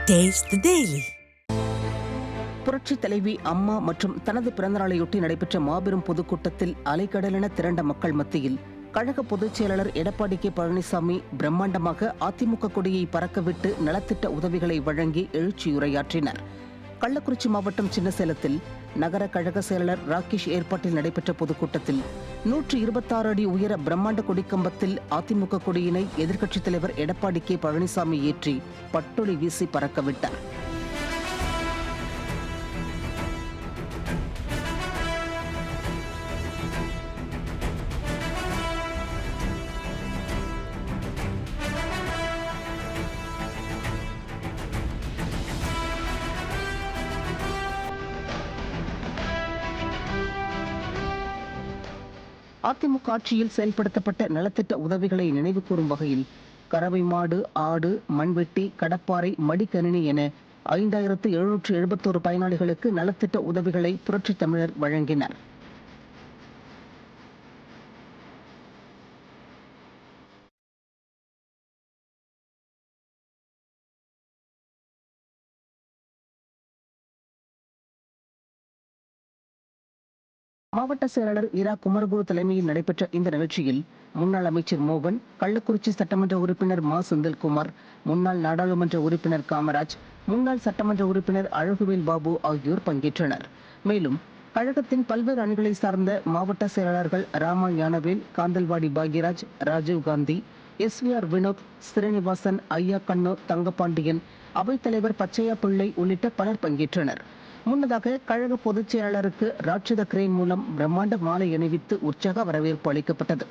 Taste the Daily. புரட்சி தலைவி அம்மா மற்றும் தனது பிறந்தநாளையொட்டி நடைபெற்ற மாபெரும் பொதுக்கூட்டத்தில் அலைக்கடலென திரண்ட மக்கள் மத்தியில் கழக பொதுச் செயலாளர் எடப்பாடி கே பழனிசாமி பிரம்மாண்டமாக அதிமுக கொடியை பறக்கவிட்டு நலத்திட்ட உதவிகளை வழங்கி எழுச்சியுரையாற்றினர். கள்ளக்குறிச்சி மாவட்டம் சின்னசேலத்தில் நகர கழக செயலாளர் ராகேஷ் ஏற்பாட்டில் நடைபெற்ற பொதுக்கூட்டத்தில் 126 அடி உயர பிரம்மாண்ட கொடிக்கம்பத்தில் அதிமுக கொடியினை எதிர்க்கட்சித் தலைவர் எடப்பாடி கே பழனிசாமி ஏற்றி பட்டொளி வீசி பறக்கவிட்டார். அதிமுக ஆட்சியில் செயல்படுத்தப்பட்ட நலத்திட்ட உதவிகளை நினைவு கூறும் வகையில் கறவை மாடு, ஆடு, மண்வெட்டி, கடப்பாறை, மடிக்கணினி என 5771 பயனாளிகளுக்கு நலத்திட்ட உதவிகளை புரட்சித் தமிழர் வழங்கினர். மாவட்ட செயலாளர் இரா குமரகுரு தலைமையில் நடைபெற்ற இந்த நிகழ்ச்சியில் முன்னாள் அமைச்சர் மோகன், கள்ளக்குறிச்சி சட்டமன்ற உறுப்பினர் மா செந்தில்குமார், முன்னாள் நாடாளுமன்ற உறுப்பினர் காமராஜ், முன்னாள் சட்டமன்ற உறுப்பினர் அழகுவேல் பாபு ஆகியோர் பங்கேற்றனர். மேலும் கழகத்தின் பல்வேறு அணிகளை சார்ந்த மாவட்ட செயலாளர்கள் ராமா ஞானவேல், காந்தல்வாடி பாக்யராஜ், ராஜீவ்காந்தி, SVR வினோத், ஸ்ரீனிவாசன், ஐயா கண்ணு, தங்கபாண்டியன், அவைத்தலைவர் பச்சையா பிள்ளை உள்ளிட்ட பலர் பங்கேற்றனர். முன்னதாக கழக பொதுச் செயலாளருக்கு ராட்சத கிரேன் மூலம் பிரம்மாண்ட மாலை அணிவித்து உற்சாக வரவேற்பு அளிக்கப்பட்டது.